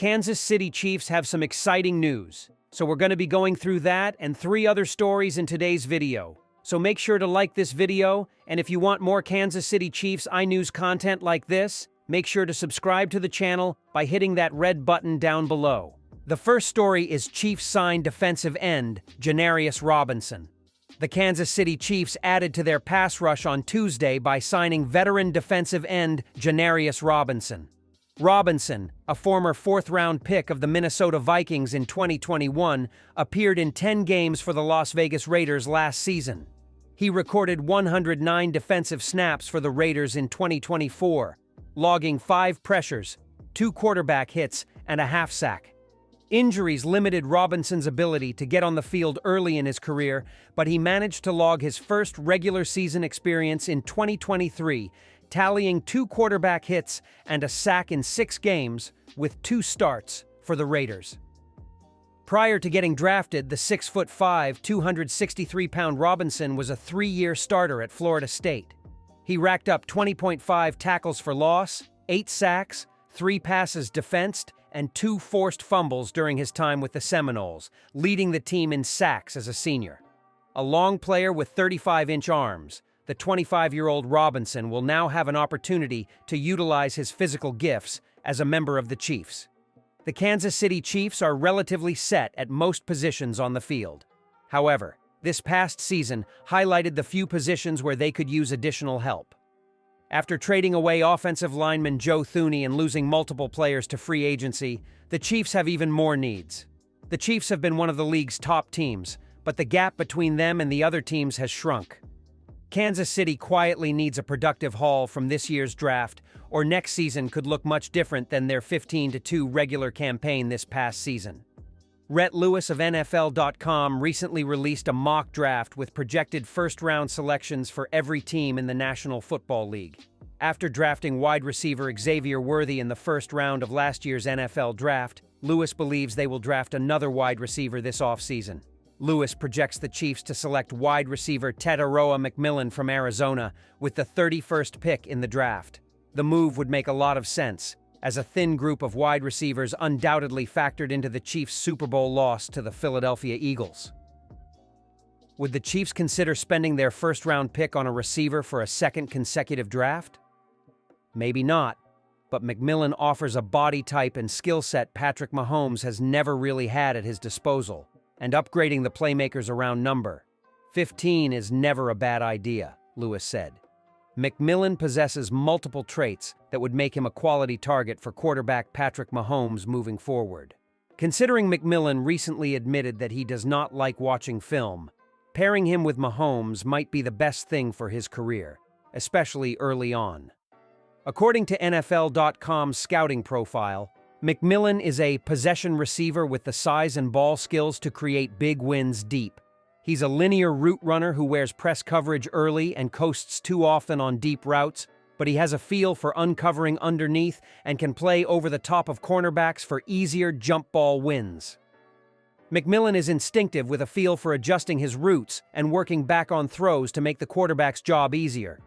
Kansas City Chiefs have some exciting news. So we're going to be going through that and 3 other stories in today's video. So make sure to like this video, and if you want more Kansas City Chiefs iNews content like this, make sure to subscribe to the channel by hitting that red button down below. The first story is Chiefs sign defensive end Janarius Robinson. The Kansas City Chiefs added to their pass rush on Tuesday by signing veteran defensive end Janarius Robinson. Robinson, a former 4th-round pick of the Minnesota Vikings in 2021, appeared in 10 games for the Las Vegas Raiders last season. He recorded 109 defensive snaps for the Raiders in 2024, logging 5 pressures, 2 quarterback hits, and a half sack. Injuries limited Robinson's ability to get on the field early in his career, but he managed to log his first regular season experience in 2023, tallying 2 quarterback hits and a sack in 6 games, with 2 starts for the Raiders. Prior to getting drafted, the 6'5", 263-pound Robinson was a 3-year starter at Florida State. He racked up 20.5 tackles for loss, 8 sacks, 3 passes defensed, and 2 forced fumbles during his time with the Seminoles, leading the team in sacks as a senior. A long player with 35-inch arms, the 25-year-old Robinson will now have an opportunity to utilize his physical gifts as a member of the Chiefs. The Kansas City Chiefs are relatively set at most positions on the field. However, this past season highlighted the few positions where they could use additional help. After trading away offensive lineman Joe Thuney and losing multiple players to free agency, the Chiefs have even more needs. The Chiefs have been one of the league's top teams, but the gap between them and the other teams has shrunk. Kansas City quietly needs a productive haul from this year's draft, or next season could look much different than their 15-2 regular campaign this past season. Rhett Lewis of NFL.com recently released a mock draft with projected first-round selections for every team in the National Football League. After drafting wide receiver Xavier Worthy in the first round of last year's NFL draft, Lewis believes they will draft another wide receiver this offseason. Lewis projects the Chiefs to select wide receiver Tetairoa McMillan from Arizona with the 31st pick in the draft. The move would make a lot of sense, as a thin group of wide receivers undoubtedly factored into the Chiefs' Super Bowl loss to the Philadelphia Eagles. Would the Chiefs consider spending their first-round pick on a receiver for a second consecutive draft? Maybe not, but McMillan offers a body type and skill set Patrick Mahomes has never really had at his disposal, and upgrading the playmakers around number 15 is never a bad idea, Lewis said. McMillan possesses multiple traits that would make him a quality target for quarterback Patrick Mahomes moving forward. Considering McMillan recently admitted that he does not like watching film, pairing him with Mahomes might be the best thing for his career, especially early on. According to NFL.com's scouting profile, McMillan is a possession receiver with the size and ball skills to create big wins deep. He's a linear route runner who wears press coverage early and coasts too often on deep routes, but he has a feel for uncovering underneath and can play over the top of cornerbacks for easier jump ball wins. McMillan is instinctive with a feel for adjusting his routes and working back on throws to make the quarterback's job easier.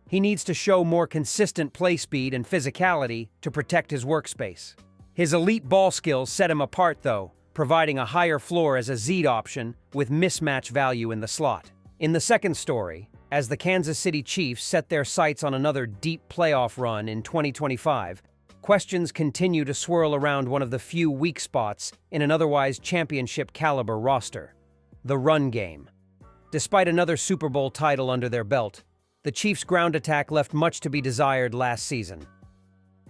He needs to show more consistent play speed and physicality to protect his workspace. His elite ball skills set him apart, though, providing a higher floor as a Z option with mismatch value in the slot. In the second story, as the Kansas City Chiefs set their sights on another deep playoff run in 2025, questions continue to swirl around one of the few weak spots in an otherwise championship-caliber roster: the run game. Despite another Super Bowl title under their belt, the Chiefs' ground attack left much to be desired last season.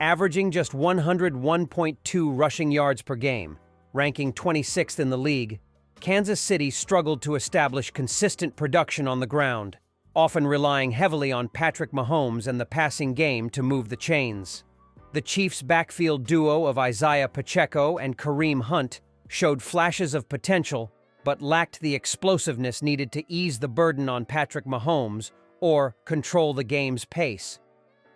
Averaging just 101.2 rushing yards per game, ranking 26th in the league, Kansas City struggled to establish consistent production on the ground, often relying heavily on Patrick Mahomes and the passing game to move the chains. The Chiefs' backfield duo of Isaiah Pacheco and Kareem Hunt showed flashes of potential, but lacked the explosiveness needed to ease the burden on Patrick Mahomes or control the game's pace.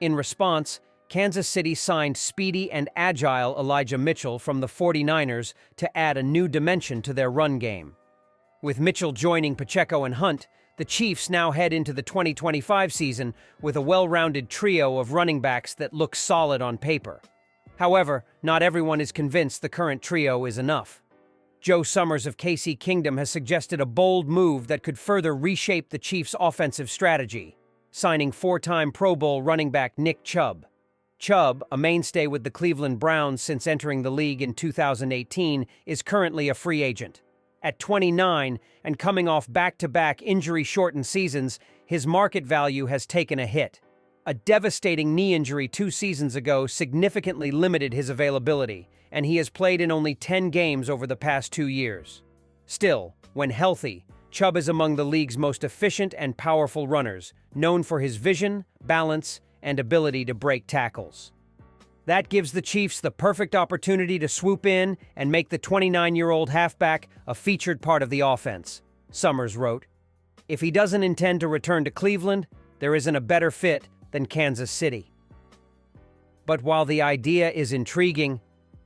In response, Kansas City signed speedy and agile Elijah Mitchell from the 49ers to add a new dimension to their run game. With Mitchell joining Pacheco and Hunt, the Chiefs now head into the 2025 season with a well-rounded trio of running backs that look solid on paper. However, not everyone is convinced the current trio is enough. Joe Summers of KC Kingdom has suggested a bold move that could further reshape the Chiefs' offensive strategy, signing four-time Pro Bowl running back Nick Chubb. Chubb, a mainstay with the Cleveland Browns since entering the league in 2018, is currently a free agent. At 29 and coming off back-to-back injury-shortened seasons, his market value has taken a hit. A devastating knee injury 2 seasons ago significantly limited his availability, and he has played in only 10 games over the past 2 years. Still, when healthy, Chubb is among the league's most efficient and powerful runners, known for his vision, balance, and ability to break tackles. That gives the Chiefs the perfect opportunity to swoop in and make the 29-year-old halfback a featured part of the offense, Summers wrote. If he doesn't intend to return to Cleveland, there isn't a better fit than Kansas City. But while the idea is intriguing,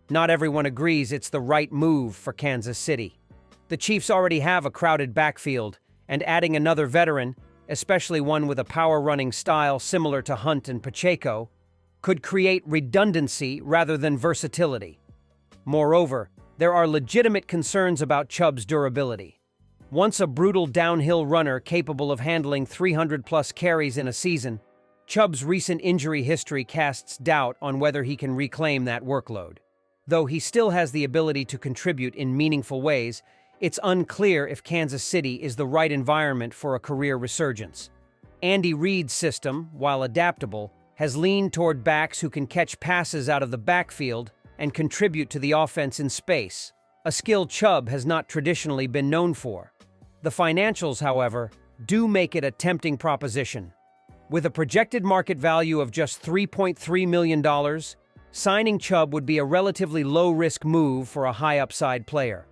not everyone agrees it's the right move for Kansas City. The Chiefs already have a crowded backfield, and adding another veteran, especially one with a power-running style similar to Hunt and Pacheco, could create redundancy rather than versatility. Moreover, there are legitimate concerns about Chubb's durability. Once a brutal downhill runner capable of handling 300-plus carries in a season, Chubb's recent injury history casts doubt on whether he can reclaim that workload. Though he still has the ability to contribute in meaningful ways, it's unclear if Kansas City is the right environment for a career resurgence. Andy Reid's system, while adaptable, has leaned toward backs who can catch passes out of the backfield and contribute to the offense in space, a skill Chubb has not traditionally been known for. The financials, however, do make it a tempting proposition. With a projected market value of just $3.3 million, signing Chubb would be a relatively low-risk move for a high-upside player.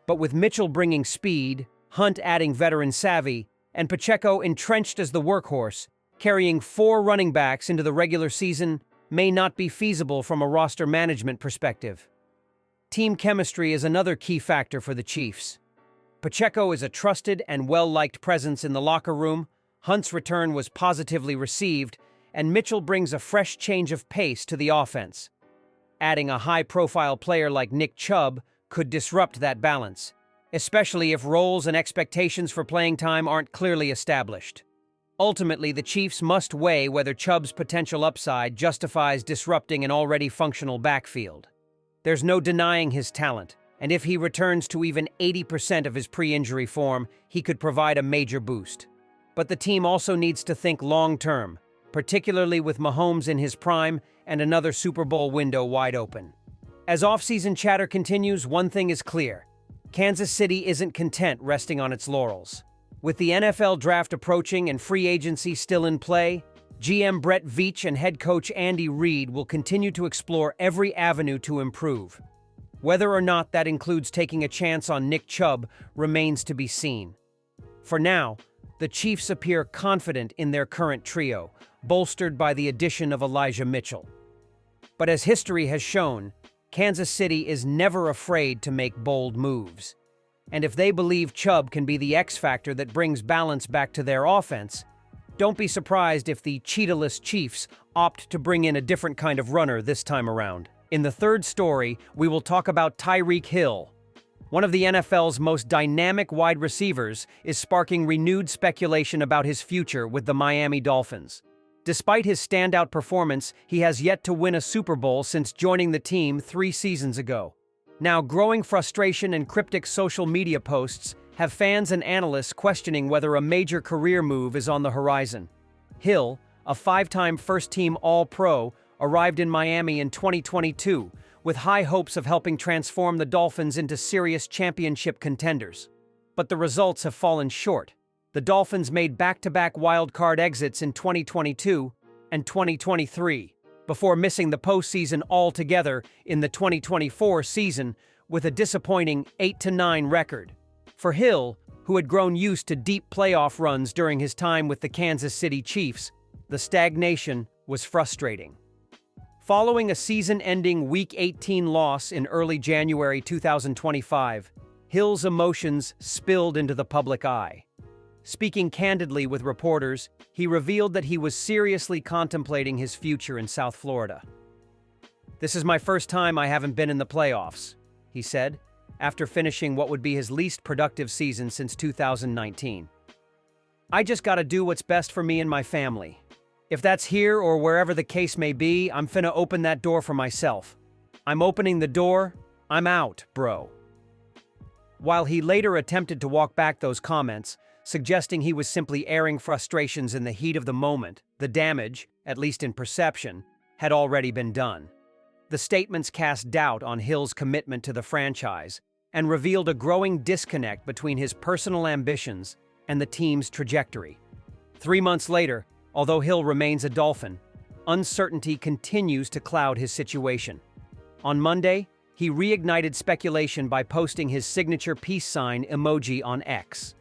But with Mitchell bringing speed, Hunt adding veteran savvy, and Pacheco entrenched as the workhorse, carrying 4 running backs into the regular season may not be feasible from a roster management perspective. Team chemistry is another key factor for the Chiefs. Pacheco is a trusted and well-liked presence in the locker room, Hunt's return was positively received, and Mitchell brings a fresh change of pace to the offense. Adding a high-profile player like Nick Chubb could disrupt that balance, especially if roles and expectations for playing time aren't clearly established. Ultimately, the Chiefs must weigh whether Chubb's potential upside justifies disrupting an already functional backfield. There's no denying his talent, and if he returns to even 80% of his pre-injury form, he could provide a major boost. But the team also needs to think long-term, particularly with Mahomes in his prime and another Super Bowl window wide open. As off-season chatter continues, one thing is clear. Kansas City isn't content resting on its laurels. With the NFL draft approaching and free agency still in play, GM Brett Veach and head coach Andy Reid will continue to explore every avenue to improve. Whether or not that includes taking a chance on Nick Chubb remains to be seen. For now, the Chiefs appear confident in their current trio, bolstered by the addition of Elijah Mitchell. But as history has shown, Kansas City is never afraid to make bold moves. And if they believe Chubb can be the X factor that brings balance back to their offense, don't be surprised if the cheetah-less Chiefs opt to bring in a different kind of runner this time around. In the third story, we will talk about Tyreek Hill. One of the NFL's most dynamic wide receivers is sparking renewed speculation about his future with the Miami Dolphins. Despite his standout performance, he has yet to win a Super Bowl since joining the team 3 seasons ago. Now, growing frustration and cryptic social media posts have fans and analysts questioning whether a major career move is on the horizon. Hill, a 5-time first-team All-Pro, arrived in Miami in 2022, with high hopes of helping transform the Dolphins into serious championship contenders. But the results have fallen short. The Dolphins made back-to-back wild-card exits in 2022 and 2023, before missing the postseason altogether in the 2024 season with a disappointing 8-9 record. For Hill, who had grown used to deep playoff runs during his time with the Kansas City Chiefs, the stagnation was frustrating. Following a season-ending Week 18 loss in early January 2025, Hill's emotions spilled into the public eye. Speaking candidly with reporters, he revealed that he was seriously contemplating his future in South Florida. "This is my first time I haven't been in the playoffs," he said, after finishing what would be his least productive season since 2019. "I just gotta do what's best for me and my family. If that's here or wherever the case may be, I'm finna open that door for myself. I'm opening the door, I'm out, bro." While he later attempted to walk back those comments, suggesting he was simply airing frustrations in the heat of the moment, the damage, at least in perception, had already been done. The statements cast doubt on Hill's commitment to the franchise and revealed a growing disconnect between his personal ambitions and the team's trajectory. 3 months later, although Hill remains a Dolphin, uncertainty continues to cloud his situation. On Monday, he reignited speculation by posting his signature peace sign emoji on X.